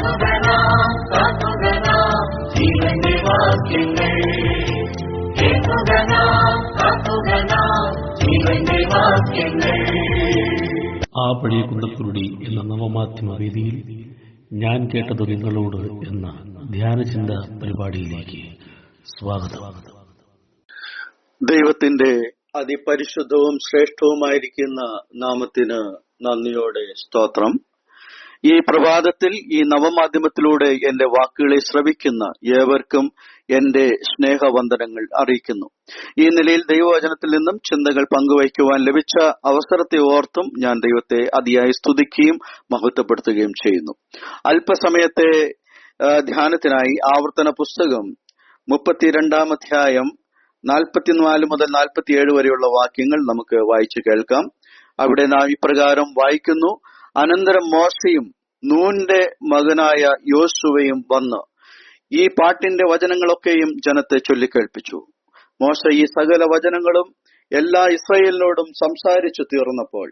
ആ പഴയ കുണ്ടക്കുരുടി എന്ന നവമാധ്യമ വേദിയിൽ ഞാൻ കേട്ടത് നിങ്ങളോട് എന്ന ധ്യാനചിന്ത പരിപാടിയിലേക്ക് സ്വാഗതം. ദൈവത്തിന്റെ അതിപരിശുദ്ധവും ശ്രേഷ്ഠവുമായിരിക്കുന്ന നാമത്തിന് നന്ദിയോടെ സ്തോത്രം. ഈ പ്രഭാതത്തിൽ ഈ നവമാധ്യമത്തിലൂടെ എന്റെ വാക്കുകളെ ശ്രവിക്കുന്ന ഏവർക്കും എന്റെ സ്നേഹവന്ദനങ്ങൾ അറിയിക്കുന്നു. ഈ നിലയിൽ ദൈവവചനത്തിൽ നിന്നും ചിന്തകൾ പങ്കുവയ്ക്കുവാൻ ലഭിച്ച അവസരത്തെ ഓർത്തും ഞാൻ ദൈവത്തെ അതിയായി സ്തുതിക്കുകയും മഹത്വപ്പെടുത്തുകയും ചെയ്യുന്നു. അല്പസമയത്തെ ധ്യാനത്തിനായി ആവർത്തന പുസ്തകം 32 അധ്യായം 44 മുതൽ 47 വരെയുള്ള വാക്യങ്ങൾ നമുക്ക് വായിച്ചു കേൾക്കാം. അവിടെ നാം ഇപ്രകാരം വായിക്കുന്നു: അനന്തരം മോശയും നൂന്റെ മകനായ യോശുവയും വന്ന് ഈ പാട്ടിന്റെ വചനങ്ങളൊക്കെയും ജനത്തെ ചൊല്ലിക്കേൾപ്പിച്ചു. മോശ ഈ സകല വചനങ്ങളും എല്ലാ ഇസ്രായേലിനോടും സംസാരിച്ചു തീർന്നപ്പോൾ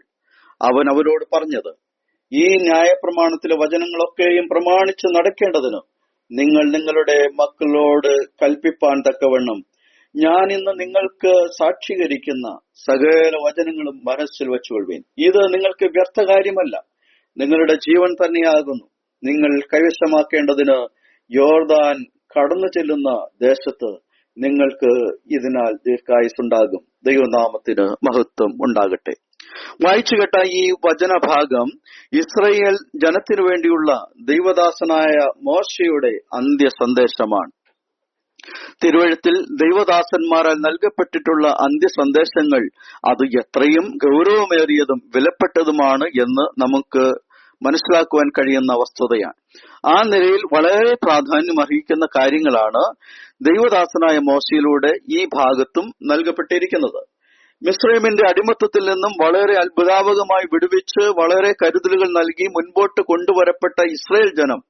അവൻ അവരോട് പറഞ്ഞത്: ഈ ന്യായപ്രമാണത്തിലെ വചനങ്ങളൊക്കെയും പ്രമാണിച്ച് നടക്കേണ്ടതിന് നിങ്ങൾ നിങ്ങളുടെ മക്കളോട് കൽപ്പിപ്പാൻ തക്കവണ്ണം ഞാൻ ഇന്ന് നിങ്ങൾക്ക് സാക്ഷീകരിക്കുന്ന സകല വചനങ്ങളും മനസ്സിൽ വെച്ചുകൊള്ളുവിൻ. ഇത് നിങ്ങൾക്ക് വ്യർത്ഥകാര്യമല്ല, നിങ്ങളുടെ ജീവൻ തന്നെയാകുന്നു. നിങ്ങൾ കൈവശമാക്കേണ്ടതിന് യോർദാൻ കടന്നു ചെല്ലുന്ന ദേശത്ത് നിങ്ങൾക്ക് ഇതിനാൽ ദീർഘായുസ്സുണ്ടാകും. ദൈവനാമത്തിന് മഹത്വം ഉണ്ടാകട്ടെ. വായിച്ചു കേട്ട ഈ വചനഭാഗം ഇസ്രായേൽ ജനത്തിനു വേണ്ടിയുള്ള ദൈവദാസനായ മോശയുടെ അന്ത്യ സന്ദേശമാണ്. തിരുവഴുത്തിൽ ദൈവദാസന്മാരാൽ നൽകപ്പെട്ടിട്ടുള്ള അന്ത്യ സന്ദേശങ്ങൾ അത് എത്രയും ഗൗരവമേറിയതും വിലപ്പെട്ടതുമാണ് എന്ന് നമുക്ക് മനസ്സിലാക്കുവാൻ കഴിയുന്ന വസ്തുതയാണ്. ആ നിലയിൽ വളരെ പ്രാധാന്യം അർഹിക്കുന്ന കാര്യങ്ങളാണ് ദൈവദാസനായ മോശയിലൂടെ ഈ ഭാഗത്തും നൽകപ്പെട്ടിരിക്കുന്നത്. മിസ്രൈമിന്റെ അടിമത്തത്തിൽ നിന്നും വളരെ അത്ഭുതാവകമായി വിടുവിച്ച് വളരെ കരുതലുകൾ നൽകി മുൻപോട്ട് കൊണ്ടുവരപ്പെട്ട ഇസ്രായേൽ ജനം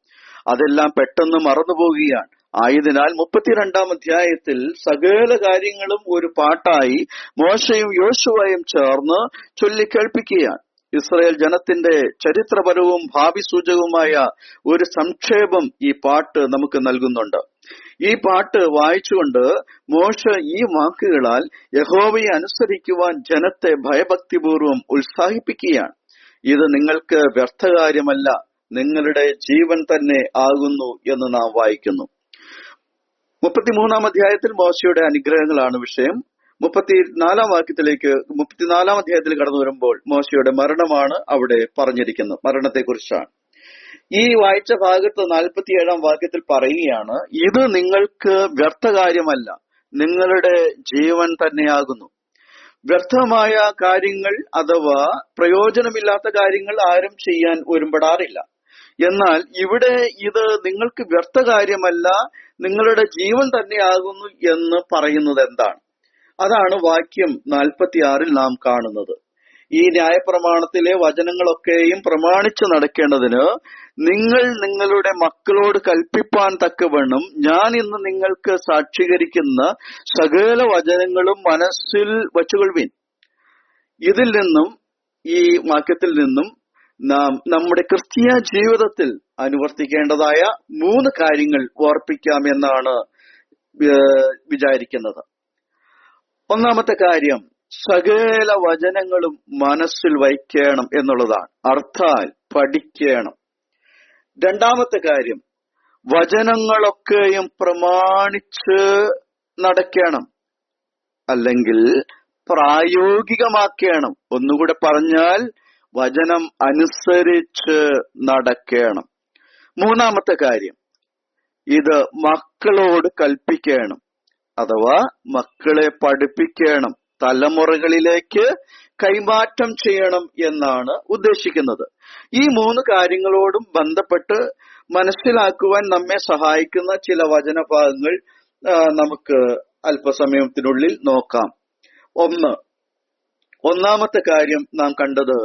അതെല്ലാം പെട്ടെന്ന് മറന്നുപോകുകയാണ്. ആയതിനാൽ 32 അധ്യായത്തിൽ സകല കാര്യങ്ങളും ഒരു പാട്ടായി മോശയും യോശുവയും ചേർന്ന് ചൊല്ലിക്കേൾപ്പിക്കുകയാണ്. ഇസ്രായേൽ ജനത്തിന്റെ ചരിത്രപരവും ഭാവി സൂചകവുമായ ഒരു സംക്ഷേപം ഈ പാട്ട് നമുക്ക് നൽകുന്നുണ്ട്. ഈ പാട്ട് വായിച്ചുകൊണ്ട് മോശ ഈ വാക്കുകളാൽ യഹോവയെ അനുസരിക്കുവാൻ ജനത്തെ ഭയഭക്തിപൂർവം ഉത്സാഹിപ്പിക്കുകയാണ്. ഇത് നിങ്ങൾക്ക് വ്യർത്ഥകാര്യമല്ല, നിങ്ങളുടെ ജീവൻ തന്നെ ആകുന്നു എന്ന് നാം വായിക്കുന്നു. 33 അധ്യായത്തിൽ മോശയുടെ അനുഗ്രഹങ്ങളാണ് വിഷയം. 34 അധ്യായത്തിൽ കടന്നു വരുമ്പോൾ മോശയുടെ മരണമാണ് അവിടെ പറഞ്ഞിരിക്കുന്നത്. മരണത്തെക്കുറിച്ചാണ് ഈ വായിച്ച ഭാഗത്ത് 47 വാക്യത്തിൽ പറയുകയാണ്: ഇത് നിങ്ങൾക്ക് വ്യർത്ഥകാര്യമല്ല, നിങ്ങളുടെ ജീവൻ തന്നെയാകുന്നു. വ്യർത്ഥമായ കാര്യങ്ങൾ അഥവാ പ്രയോജനമില്ലാത്ത കാര്യങ്ങൾ ആരും ചെയ്യാൻ ഒരുമ്പെടാറില്ല. എന്നാൽ ഇവിടെ ഇത് നിങ്ങൾക്ക് വ്യർത്ഥകാര്യമല്ല, നിങ്ങളുടെ ജീവൻ തന്നെയാകുന്നു എന്ന് പറയുന്നത് എന്താണ്? അതാണ് വാക്യം 46 നാം കാണുന്നത്. ഈ ന്യായപ്രമാണത്തിലെ വചനങ്ങളൊക്കെയും പ്രമാണിച്ചു നടക്കേണ്ടതിന് നിങ്ങൾ നിങ്ങളുടെ മക്കളോട് കൽപ്പിപ്പാൻ തക്കവണ്ണം ഞാൻ ഇന്ന് നിങ്ങൾക്ക് സാക്ഷീകരിക്കുന്ന സകല വചനങ്ങളും മനസ്സിൽ വച്ചുകൊള്ളുവിൻ. ഇതിൽ നിന്നും, ഈ വാക്യത്തിൽ നിന്നും നാം നമ്മുടെ ക്രിസ്തീയ ജീവിതത്തിൽ അനുവർത്തിക്കേണ്ടതായ 3 കാര്യങ്ങൾ ഓർപ്പിക്കാം എന്നാണ് വിചാരിക്കുന്നത്. ഒന്നാമത്തെ കാര്യം, സകല വചനങ്ങളും മനസ്സിൽ വയ്ക്കണം എന്നുള്ളതാണ്. അർത്ഥാൽ പഠിക്കണം. രണ്ടാമത്തെ കാര്യം, വചനങ്ങളൊക്കെയും പ്രമാണിച്ച് നടക്കണം, അല്ലെങ്കിൽ പ്രായോഗികമാക്കണം. ഒന്നുകൂടെ പറഞ്ഞാൽ വചനം അനുസരിച്ച് നടക്കണം. മൂന്നാമത്തെ കാര്യം, ഇത് മക്കളോട് കൽപ്പിക്കണം, അഥവാ മക്കളെ പഠിപ്പിക്കണം, തലമുറകളിലേക്ക് കൈമാറ്റം ചെയ്യണം എന്നാണ് ഉദ്ദേശിക്കുന്നത്. ഈ 3 കാര്യങ്ങളോടും ബന്ധപ്പെട്ട് മനസ്സിലാക്കുവാൻ നമ്മെ സഹായിക്കുന്ന ചില വചനഭാഗങ്ങൾ നമുക്ക് അല്പസമയത്തിനുള്ളിൽ നോക്കാം. ഒന്നാമത്തെ കാര്യം നാം കണ്ടത്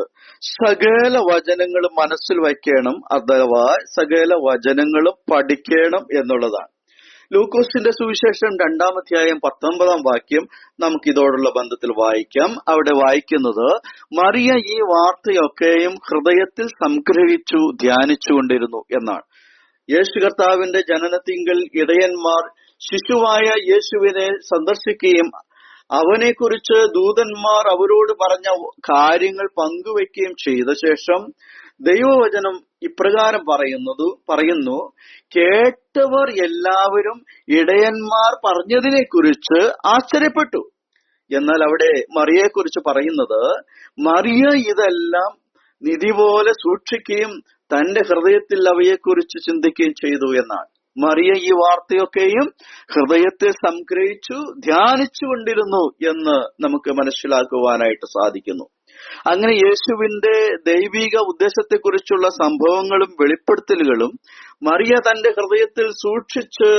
സകല വചനങ്ങളും മനസ്സിൽ വയ്ക്കണം, അഥവാ സകല വചനങ്ങളും പഠിക്കണം എന്നുള്ളതാണ്. ലൂക്കോസിന്റെ സുവിശേഷം 2 അധ്യായം 19 വാക്യം നമുക്ക് ഇതോടുള്ള ബന്ധത്തിൽ വായിക്കാം. അവിടെ വായിക്കുന്നത്, മറിയ ഈ വാർത്തയൊക്കെയും ഹൃദയത്തിൽ സംഗ്രഹിച്ചു ധ്യാനിച്ചുകൊണ്ടിരുന്നു എന്നാണ്. യേശു കർത്താവിന്റെ ജനനത്തിങ്കൽ ഇടയന്മാർ ശിശുവായ യേശുവിനെ സന്ദർശിക്കുകയും അവനെക്കുറിച്ച് ദൂതന്മാർ അവരോട് പറഞ്ഞ കാര്യങ്ങൾ പങ്കുവെക്കുകയും ചെയ്ത ശേഷം ദൈവവചനം ഇപ്രകാരം പറയുന്നു, കേട്ടവർ എല്ലാവരും ഇടയന്മാർ പറഞ്ഞതിനെ കുറിച്ച് ആശ്ചര്യപ്പെട്ടു. എന്നാൽ അവിടെ മറിയയെക്കുറിച്ച് പറയുന്നത്, മറിയ ഇതെല്ലാം നിധി പോലെ സൂക്ഷിക്കുകയും തന്റെ ഹൃദയത്തിൽ അവയെക്കുറിച്ച് ചിന്തിക്കുകയും ചെയ്തു എന്നാണ്. മറിയ ഈ വാർത്തയൊക്കെയും ഹൃദയത്തെ സംഗ്രഹിച്ചു ധ്യാനിച്ചു കൊണ്ടിരുന്നു എന്ന് നമുക്ക് മനസ്സിലാക്കുവാനായിട്ട് സാധിക്കുന്നു. അങ്ങനെ യേശുവിന്റെ ദൈവിക ഉദ്ദേശത്തെക്കുറിച്ചുള്ള സംഭവങ്ങളും വെളിപ്പെടുത്തലുകളും മറിയ തന്റെ ഹൃദയത്തിൽ സൂക്ഷിച്ച്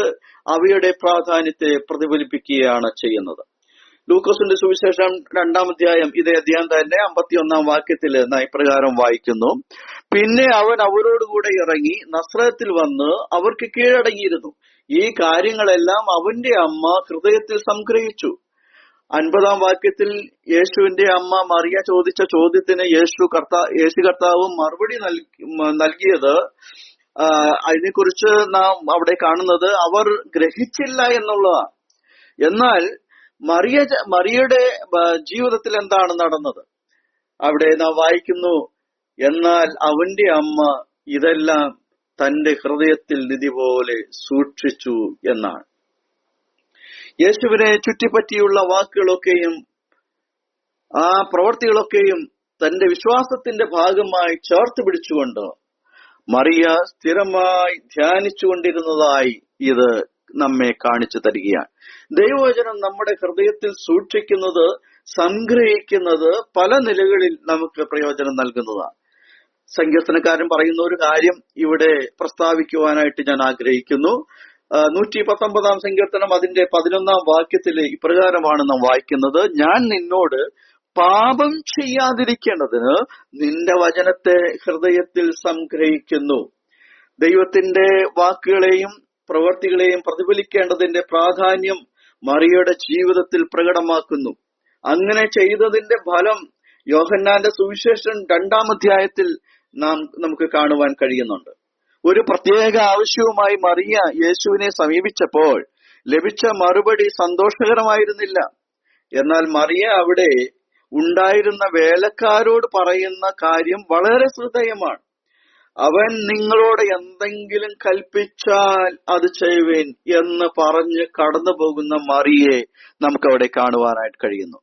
അവയുടെ പ്രാധാന്യത്തെ പ്രതിഫലിപ്പിക്കുകയാണ് ചെയ്യുന്നത്. ലൂക്കോസിന്റെ സുവിശേഷം 2-ാം അധ്യായം ഇതേ അധ്യായം തന്നെ 51-ാം വാക്യത്തിൽ നാം ഇപ്രകാരം വായിക്കുന്നു, പിന്നെ അവൻ അവരോടുകൂടെ ഇറങ്ങി നസ്രത്തിൽ വന്ന് അവർക്ക് കീഴടങ്ങിയിരുന്നു. ഈ കാര്യങ്ങളെല്ലാം അവന്റെ അമ്മ ഹൃദയത്തിൽ സംഗ്രഹിച്ചു. 50-ാം വാക്യത്തിൽ യേശുവിന്റെ അമ്മ മറിയ ചോദിച്ച ചോദ്യത്തിന് യേശു കർത്താവ് മറുപടി നൽകിയത് അതിനെക്കുറിച്ച് നാം അവിടെ കാണുന്നത് അവർ ഗ്രഹിച്ചില്ല എന്നുള്ളതാണ്. എന്നാൽ മറിയയുടെ ജീവിതത്തിൽ എന്താണ് നടന്നത്? അവിടെ നാം വായിക്കുന്നു, എന്നാൽ അവന്റെ അമ്മ ഇതെല്ലാം തന്റെ ഹൃദയത്തിൽ നിധി പോലെ സൂക്ഷിച്ചു എന്നാണ്. യേശുവിനെ ചുറ്റിപ്പറ്റിയുള്ള വാക്കുകളൊക്കെയും ആ പ്രവൃത്തികളൊക്കെയും തന്റെ വിശ്വാസത്തിന്റെ ഭാഗമായി ചേർത്ത് പിടിച്ചുകൊണ്ട് മറിയ സ്ഥിരമായി ധ്യാനിച്ചുകൊണ്ടിരുന്നതായി ഇത് നമ്മെ കാണിച്ചു തരികയാണ്. ദൈവവചനം നമ്മുടെ ഹൃദയത്തിൽ സൂക്ഷിക്കുന്നത്, സംഗ്രഹിക്കുന്നത് പല നിലകളിൽ നമുക്ക് പ്രയോജനം നൽകുന്നതാണ്. സങ്കീർത്തനക്കാരൻ പറയുന്ന ഒരു കാര്യം ഇവിടെ പ്രസ്താവിക്കുവാനായിട്ട് ഞാൻ ആഗ്രഹിക്കുന്നു. 119-ാം സങ്കീർത്തനം അതിന്റെ 11-ാം വാക്യത്തിൽ ഇപ്രകാരമാണ് നാം വായിക്കുന്നത്, ഞാൻ നിന്നോട് പാപം ചെയ്യാതിരിക്കേണ്ടതിന് നിന്റെ വചനത്തെ ഹൃദയത്തിൽ സംഗ്രഹിക്കുന്നു. ദൈവത്തിന്റെ വാക്കുകളെയും പ്രവർത്തികളെയും പ്രതിഫലിക്കേണ്ടതിന്റെ പ്രാധാന്യം മറിയയുടെ ജീവിതത്തിൽ പ്രകടമാക്കുന്നു. അങ്ങനെ ചെയ്തതിന്റെ ഫലം യോഹന്നാന്റെ സുവിശേഷം 2-ാം അധ്യായത്തിൽ നമുക്ക് കാണുവാൻ കഴിയുന്നുണ്ട്. ഒരു പ്രത്യേക ആവശ്യവുമായി മറിയ യേശുവിനെ സമീപിച്ചപ്പോൾ ലഭിച്ച മറുപടി സന്തോഷകരമായിരുന്നില്ല. എന്നാൽ മറിയ അവിടെ ഉണ്ടായിരുന്ന വേലക്കാരോട് പറയുന്ന കാര്യം വളരെ ശ്രദ്ധേയമാണ്. അവൻ നിങ്ങളോട് എന്തെങ്കിലും കൽപ്പിച്ചാൽ അത് ചെയ്യുവേൻ എന്ന് പറഞ്ഞ് കടന്നു പോകുന്ന മറിയെ നമുക്കവിടെ കാണുവാനായിട്ട് കഴിയുന്നു.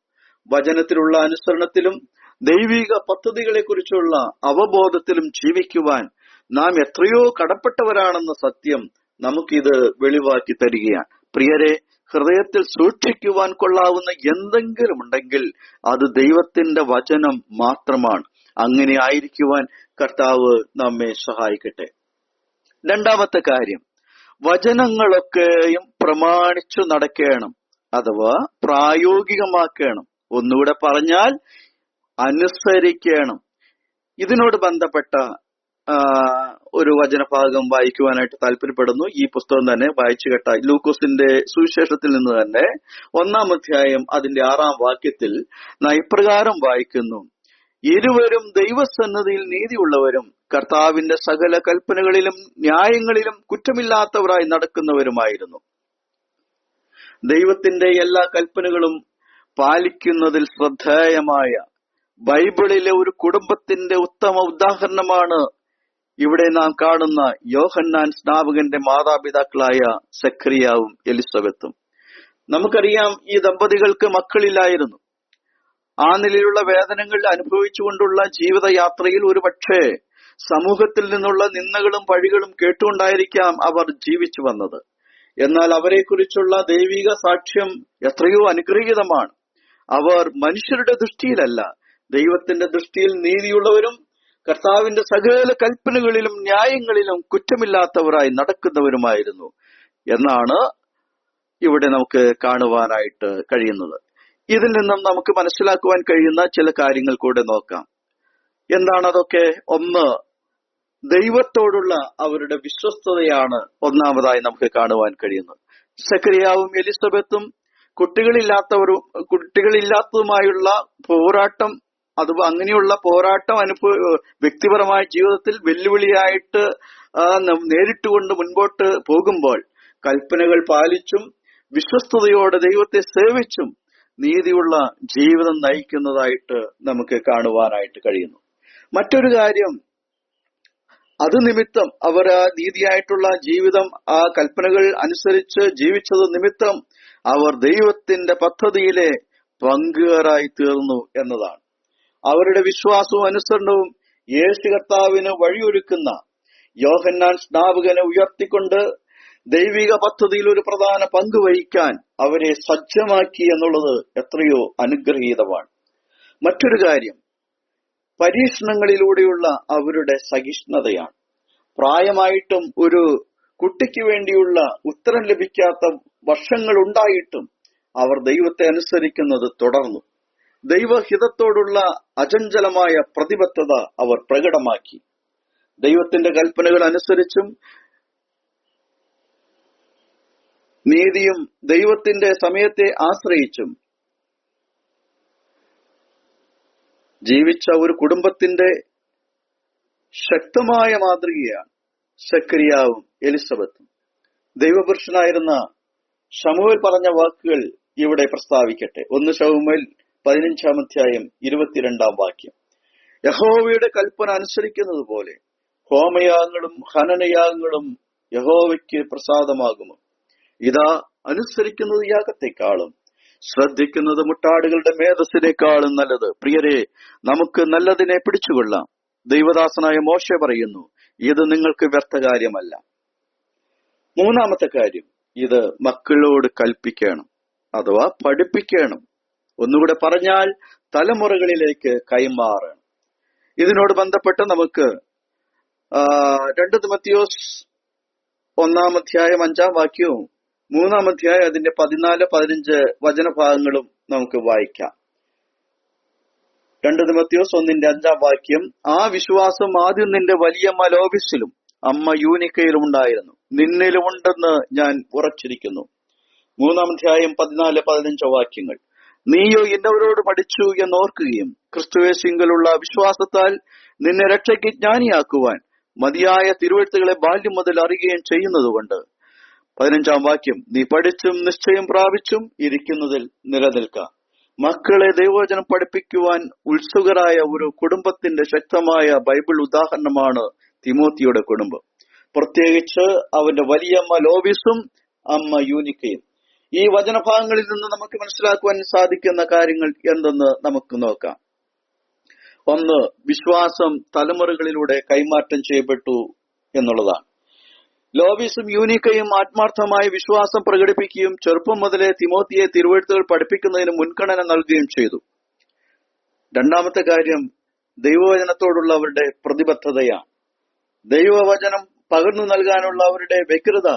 വചനത്തിലുള്ള അനുസരണത്തിലും ദൈവിക പദ്ധതികളെ കുറിച്ചുള്ള അവബോധത്തിലും ജീവിക്കുവാൻ നാം എത്രയോ കടപ്പെട്ടവരാണെന്ന സത്യം നമുക്കിത് വെളിവാക്കി തരികയാണ്. പ്രിയരെ, ഹൃദയത്തിൽ സൂക്ഷിക്കുവാൻ കൊള്ളാവുന്ന എന്തെങ്കിലും ഉണ്ടെങ്കിൽ അത് ദൈവത്തിന്റെ വചനം മാത്രമാണ്. അങ്ങനെ ആയിരിക്കുവാൻ കർത്താവ് നമ്മെ സഹായിക്കട്ടെ. 2-ാമത്തെ കാര്യം, വചനങ്ങളൊക്കെയും പ്രമാണിച്ചു നടക്കണം, അഥവാ പ്രായോഗികമാക്കണം. ഒന്നുകൂടെ പറഞ്ഞാൽ അനുസരിക്കണം. ഇതിനോട് ബന്ധപ്പെട്ട ഒരു വചനഭാഗം വായിക്കുവാനായിട്ട് താല്പര്യപ്പെടുന്നു. ഈ പുസ്തകം തന്നെ വായിച്ചു കേട്ട ലൂക്കോസിന്റെ സുവിശേഷത്തിൽ നിന്ന് തന്നെ 1-ാം അധ്യായം അതിന്റെ 6-ാം വാക്യത്തിൽ നാം ഇപ്രകാരം വായിക്കുന്നു, ഇരുവരും ദൈവസന്നിധിയിൽ നീതിയുള്ളവരും കർത്താവിന്റെ സകല കൽപ്പനകളിലും ന്യായങ്ങളിലും കുറ്റമില്ലാത്തവരായി നടക്കുന്നവരുമായിരുന്നു. ദൈവത്തിന്റെ എല്ലാ കൽപ്പനകളും പാലിക്കുന്നതിൽ ശ്രദ്ധേയമായ ബൈബിളിലെ ഒരു കുടുംബത്തിന്റെ ഉത്തമ ഉദാഹരണമാണ് ഇവിടെ നാം കാണുന്ന യോഹന്നാൻ സ്നാപകന്റെ മാതാപിതാക്കളായ സഖറിയാവും എലിസബത്തും. നമുക്കറിയാം, ഈ ദമ്പതികൾക്ക് മക്കളില്ലായിരുന്നു. ആ നിലയിലുള്ള വേദനകൾ അനുഭവിച്ചുകൊണ്ടുള്ള ജീവിതയാത്രയിൽ ഒരുപക്ഷെ സമൂഹത്തിൽ നിന്നുള്ള നിന്ദകളും പഴികളും കേട്ടുകൊണ്ടായിരിക്കാം അവർ ജീവിച്ചു വന്നത്. എന്നാൽ അവരെക്കുറിച്ചുള്ള ദൈവിക സാക്ഷ്യം എത്രയോ അനുഗ്രഹീതമാണ്. അവർ മനുഷ്യരുടെ ദൃഷ്ടിയിലല്ല, ദൈവത്തിന്റെ ദൃഷ്ടിയിൽ നീതിയുള്ളവരും കർത്താവിന്റെ സകല കൽപ്പനകളിലും ന്യായങ്ങളിലും കുറ്റമില്ലാത്തവരായി നടക്കുന്നവരുമായിരുന്നു എന്നാണ് ഇവിടെ നമുക്ക് കാണുവാനായിട്ട് കഴിയുന്നത്. ഇതിൽ നിന്നും നമുക്ക് മനസ്സിലാക്കുവാൻ കഴിയുന്ന ചില കാര്യങ്ങൾ കൂടെ നോക്കാം. എന്താണ് അതൊക്കെ? ഒന്ന്, ദൈവത്തോടുള്ള അവരുടെ വിശ്വസ്തതയാണ് ഒന്നാമതായി നമുക്ക് കാണുവാൻ കഴിയുന്നത്. സഖറിയാവും എലിസബത്തും കുട്ടികളില്ലാത്തതുമായുള്ള പോരാട്ടം അത് അങ്ങനെയുള്ള പോരാട്ടം വ്യക്തിപരമായ ജീവിതത്തിൽ വെല്ലുവിളിയായിട്ട് നേരിട്ടുകൊണ്ട് മുൻപോട്ട് പോകുമ്പോൾ കൽപ്പനകൾ പാലിച്ചും വിശ്വസ്തയോടെ ദൈവത്തെ സേവിച്ചും നീതിയുള്ള ജീവിതം നയിക്കുന്നതായിട്ട് നമുക്ക് കാണുവാനായിട്ട് കഴിയുന്നു. മറ്റൊരു കാര്യം, അത് നിമിത്തം അവർ ആ നീതിയായിട്ടുള്ള ജീവിതം, ആ കൽപ്പനകൾ അനുസരിച്ച് ജീവിച്ചത് നിമിത്തം അവർ ദൈവത്തിന്റെ പദ്ധതിയിലെ പങ്കുകാരായി തീർന്നു എന്നതാണ്. അവരുടെ വിശ്വാസവും അനുസരണവും യേശു കർത്താവിന് വഴിയൊരുക്കുന്ന യോഹന്നാൻ സ്നാപകനെ ഉയർത്തിക്കൊണ്ട് ദൈവിക പദ്ധതിയിൽ ഒരു പ്രധാന പങ്ക് വഹിക്കാൻ അവരെ സജ്ജമാക്കി എന്നുള്ളത് എത്രയോ അനുഗ്രഹീതമാണ്. മറ്റൊരു കാര്യം, പരീക്ഷണങ്ങളിലൂടെയുള്ള അവരുടെ സഹിഷ്ണുതയാണ്. പ്രായമായിട്ടും ഒരു കുട്ടിക്ക് വേണ്ടിയുള്ള ഉത്തരം ലഭിക്കാത്ത വർഷങ്ങൾ ഉണ്ടായിട്ടും അവർ ദൈവത്തെ അനുസരിക്കുന്നത് തുടർന്നു. ദൈവഹിതത്തോടുള്ള അചഞ്ചലമായ പ്രതിബദ്ധത അവർ പ്രകടമാക്കി. ദൈവത്തിന്റെ കൽപ്പനകൾ അനുസരിച്ചും നീതിയും ദൈവത്തിന്റെ സമയത്തെ ആശ്രയിച്ചും ജീവിച്ച ഒരു കുടുംബത്തിന്റെ ശക്തമായ മാതൃകയാണ് സക്കരിയാവും എലിസബത്തും. ദൈവപുരുഷനായിരുന്ന ശമൂവേൽ പറഞ്ഞ വാക്കുകൾ ഇവിടെ പ്രസ്താവിക്കട്ടെ. 1 ശമൂവേൽ 15-ാം അധ്യായം 22-ാം വാക്യം. യഹോവയുടെ കൽപ്പന അനുസരിക്കുന്നത് പോലെ ഹോമയാഗങ്ങളും ഹനനയാഗങ്ങളും യഹോവയ്ക്ക് പ്രസാദമാകുമോ? ഇതാ, അനുസരിക്കുന്നത് യാഗത്തെക്കാളും ശ്രദ്ധിക്കുന്നത് മുട്ടാടുകളുടെ മേധസ്സിനേക്കാളും നല്ലത്. പ്രിയരെ, നമുക്ക് നല്ലതിനെ പിടിച്ചുകൊള്ളാം. ദൈവദാസനായ മോശെ പറയുന്നു, ഇത് നിങ്ങൾക്ക് വ്യർത്ഥ കാര്യമല്ല. മൂന്നാമത്തെ കാര്യം, ഇത് മക്കളോട് കൽപ്പിക്കണം അഥവാ പഠിപ്പിക്കണം. ഒന്നുകൂടെ പറഞ്ഞാൽ തലമുറകളിലേക്ക് കൈമാറണം. ഇതിനോട് ബന്ധപ്പെട്ട് നമുക്ക് 2 തിമോത്തിയോസ് 1-ാം അധ്യായം 5-ാം വാക്യവും 3-ാം അധ്യായം അതിന്റെ 14-15 വചനഭാഗങ്ങളും നമുക്ക് വായിക്കാം. 2 തിമോത്തിയോസ് 1-ന്റെ 5-ാം വാക്യം, ആ വിശ്വാസം ആദ്യം നിന്റെ വലിയമ്മ ലോബിസിലും അമ്മ യൂനിക്കയിലും ഉണ്ടായിരുന്നു, നിന്നിലുമുണ്ടെന്ന് ഞാൻ ഉറച്ചിരിക്കുന്നു. 3-ാം അധ്യായം 14-15 വാക്യങ്ങൾ, നീയോ എന്നവരോട് പഠിച്ചു എന്നോർക്കുകയും ക്രിസ്തുയേശുവിലുള്ള വിശ്വാസത്താൽ നിന്നെ രക്ഷയ്ക്ക് ജ്ഞാനിയാക്കുവാൻ മതിയായ തിരുവെഴുത്തുകളെ ബാല്യം മുതൽ അറിയുകയും ചെയ്യുന്നതുകൊണ്ട്. 15-ാം വാക്യം, നീ പഠിച്ചും നിശ്ചയം പ്രാപിച്ചും ഇരിക്കുന്നതിൽ നിലനിൽക്കാം. മക്കളെ ദൈവവചനം പഠിപ്പിക്കുവാൻ ഉത്സുകരായ ഒരു കുടുംബത്തിന്റെ ശക്തമായ ബൈബിൾ ഉദാഹരണമാണ് തിമോത്തിയുടെ കുടുംബം. പ്രത്യേകിച്ച് അവന്റെ വലിയമ്മ ലോബിസും അമ്മ യൂനിക്കയും. ഈ വചനഭാഗങ്ങളിൽ നിന്ന് നമുക്ക് മനസ്സിലാക്കുവാൻ സാധിക്കുന്ന കാര്യങ്ങൾ എന്തെന്ന് നമുക്ക് നോക്കാം. ഒന്ന്, വിശ്വാസം തലമുറകളിലൂടെ കൈമാറ്റം ചെയ്യപ്പെട്ടു എന്നുള്ളതാണ്. ലോബീസും യൂനിക്കയും ആത്മാർത്ഥമായ വിശ്വാസം പ്രകടിപ്പിക്കുകയും ചെറുപ്പം മുതലേ തിമോത്തിയെ തിരുവെഴുത്തുകൾ പഠിപ്പിക്കുന്നതിന് മുൻഗണന നൽകുകയും ചെയ്തു. രണ്ടാമത്തെ കാര്യം, ദൈവവചനത്തോടുള്ള അവരുടെ പ്രതിബദ്ധതയാണ്. ദൈവവചനം പകർന്നു നൽകാനുള്ള അവരുടെ വ്യഗ്രത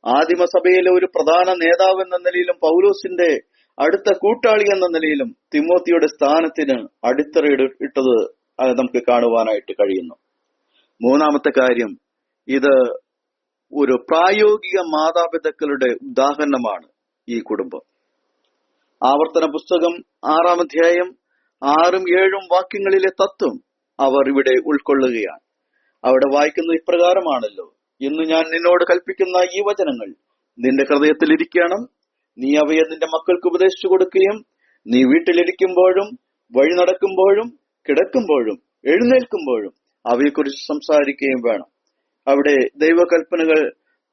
ആദിമസഭയിലെ ഒരു പ്രധാന നേതാവ് എന്ന നിലയിലും പൗലോസിന്റെ അടുത്ത കൂട്ടാളി എന്ന നിലയിലും തിമോത്തിയുടെ സ്ഥാനത്തിന് അടിത്തറയിട്ടത് നമുക്ക് കാണുവാനായിട്ട് കഴിയുന്നു. മൂന്നാമത്തെ കാര്യം, ഇത് ഒരു പ്രായോഗിക മാതാപിതാക്കളുടെ ഉദാഹരണമാണ് ഈ കുടുംബം. ആവർത്തന പുസ്തകം 6-ാം അധ്യായം 6-7 വാക്യങ്ങളിലെ തത്വം അവർ ഇവിടെ ഉൾക്കൊള്ളുകയാണ്. അവിടെ വായിക്കുന്നത് ഇപ്രകാരമാണല്ലോ, ഇന്ന് ഞാൻ നിന്നോട് കൽപ്പിക്കുന്ന ഈ വചനങ്ങൾ നിന്റെ ഹൃദയത്തിൽ ഇരിക്കണം. നീ അവയെ നിന്റെ മക്കൾക്ക് ഉപദേശിച്ചു കൊടുക്കുകയും നീ വീട്ടിലിരിക്കുമ്പോഴും വഴി നടക്കുമ്പോഴും കിടക്കുമ്പോഴും എഴുന്നേൽക്കുമ്പോഴും അവയെക്കുറിച്ച് സംസാരിക്കുകയും വേണം. അവിടെ ദൈവകൽപ്പനകൾ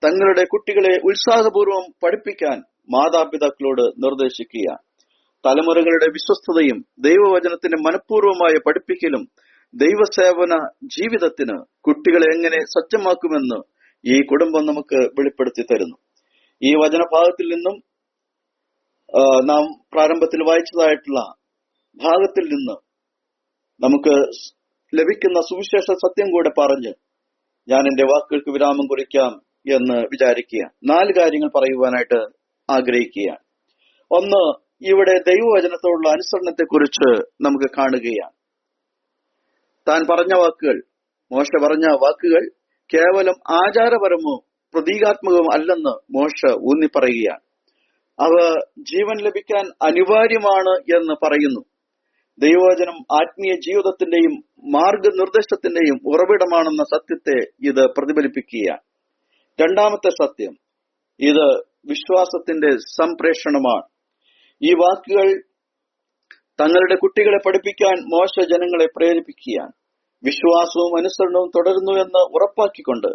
തങ്ങളുടെ കുട്ടികളെ ഉത്സാഹപൂർവ്വം പഠിപ്പിക്കാൻ മാതാപിതാക്കളോട് നിർദ്ദേശിക്കുക. തലമുറകളുടെ വിശ്വസ്തതയും ദൈവവചനത്തിന്റെ മനഃപൂർവമായ പഠിപ്പിക്കലും ദൈവസേവന ജീവിതത്തിന് കുട്ടികളെ എങ്ങനെ സജ്ജമാക്കുമെന്ന് ഈ കുടുംബം നമുക്ക് വെളിപ്പെടുത്തി തരുന്നു. ഈ വചനഭാഗത്തിൽ നിന്നും നാം പ്രാരംഭത്തിൽ വായിച്ചതായിട്ടുള്ള ഭാഗത്തിൽ നിന്ന് നമുക്ക് ലഭിക്കുന്ന സുവിശേഷ സത്യം കൂടെ പറഞ്ഞ് ഞാൻ എന്റെ വാക്കുകൾക്ക് വിരാമം കുറിക്കാം എന്ന് വിചാരിക്കുക. 4 കാര്യങ്ങൾ പറയുവാനായിട്ട് ആഗ്രഹിക്കുകയാണ്. ഒന്ന്, ഇവിടെ ദൈവവചനത്തോടുള്ള അനുസരണത്തെക്കുറിച്ച് നമുക്ക് കാണുകയാണ്. താൻ പറഞ്ഞ വാക്കുകൾ, മോശ പറഞ്ഞ വാക്കുകൾ കേവലം ആചാരപരമോ പ്രതീകാത്മകമോ അല്ലെന്ന് മോശ ഊന്നി പറയുകയാണ്. അവ ജീവൻ ലഭിക്കാൻ അനിവാര്യമാണ് എന്ന് പറയുന്നു. ദൈവവചനം ആത്മീയ ജീവിതത്തിന്റെയും മാർഗനിർദ്ദേശത്തിന്റെയും ഉറവിടമാണെന്ന സത്യത്തെ ഇത് പ്രതിഫലിപ്പിക്കുകയാണ്. രണ്ടാമത്തെ സത്യം, ഇത് വിശ്വാസത്തിന്റെ സംപ്രേഷണമാണ്. ഈ വാക്കുകൾ തങ്ങളുടെ കുട്ടികളെ പഠിപ്പിക്കാൻ മോശ ജനങ്ങളെ പ്രേരിപ്പിക്കുകയാണ്. വിശ്വാസവും അനുസരണവും തുടരുന്നു എന്ന് ഉറപ്പാക്കിക്കൊണ്ട്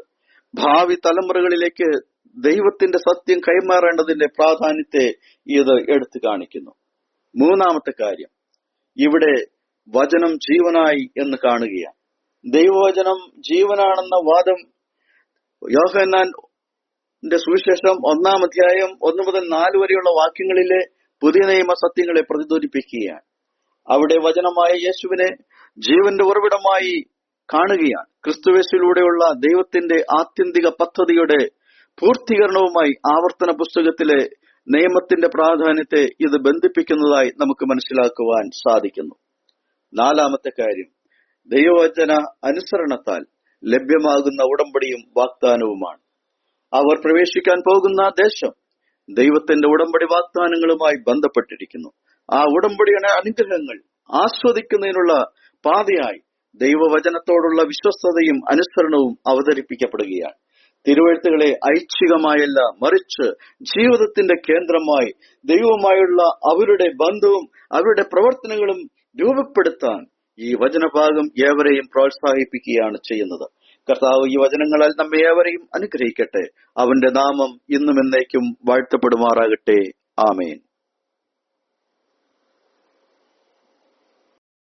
ഭാവി തലമുറകളിലേക്ക് ദൈവത്തിന്റെ സത്യം കൈമാറേണ്ടതിന്റെ പ്രാധാന്യത്തെ ഇത് എടുത്തു കാണിക്കുന്നു. മൂന്നാമത്തെ കാര്യം, ഇവിടെ വചനം ജീവനായി എന്ന് കാണുകയാണ്. ദൈവവചനം ജീവനാണെന്ന വാദം യോഹന്നാന്റെ സുവിശേഷം 1-ാം അധ്യായം 1 മുതൽ 4 വരെയുള്ള വാക്യങ്ങളിലെ പുതിയ നിയമ സത്യങ്ങളെ പ്രതിധ്വനിപ്പിക്കുകയാണ്. അവിടെ വചനമായ യേശുവിനെ ജീവന്റെ ഉറവിടമായി കാണുകയാണ്. ക്രിസ്തുയേശുവിലൂടെയുള്ള ദൈവത്തിന്റെ ആത്യന്തിക പദ്ധതിയുടെ പൂർത്തീകരണവുമായി ആവർത്തന പുസ്തകത്തിലെ നിയമത്തിന്റെ പ്രാധാന്യത്തെ ഇത് ബന്ധിപ്പിക്കുന്നതായി നമുക്ക് മനസ്സിലാക്കുവാൻ സാധിക്കുന്നു. നാലാമത്തെ കാര്യം, ദൈവവചന അനുസരണത്താൽ ലഭ്യമാകുന്ന ഉടമ്പടിയും വാഗ്ദാനവുമാണ്. അവർ പ്രവേശിക്കാൻ പോകുന്ന ദേശം ദൈവത്തിന്റെ ഉടമ്പടി വാഗ്ദാനങ്ങളുമായി ബന്ധപ്പെട്ടിരിക്കുന്നു. ആ ഉടമ്പടിയുടെ അനുഗ്രഹങ്ങൾ ആസ്വദിക്കുന്നതിനുള്ള പാതയായി ദൈവവചനത്തോടുള്ള വിശ്വസ്തതയും അനുസരണവും അവതരിപ്പിക്കപ്പെടുകയാണ്. തിരുവെഴുത്തുകളെ ഐച്ഛികമായല്ല, മറിച്ച് ജീവിതത്തിന്റെ കേന്ദ്രമായി ദൈവവുമായുള്ള അവരുടെ ബന്ധവും അവരുടെ പ്രവർത്തനങ്ങളും രൂപപ്പെടുത്താൻ ഈ വചനഭാഗം ഏവരെയും പ്രോത്സാഹിപ്പിക്കുകയാണ് ചെയ്യുന്നത്. കർത്താവ് ഈ വചനങ്ങളാൽ നമ്മെ ഏവരെയും അനുഗ്രഹിക്കട്ടെ. അവന്റെ നാമം ഇന്നും എന്നേക്കും വാഴ്ത്തപ്പെടുമാറാകട്ടെ. ആമേൻ.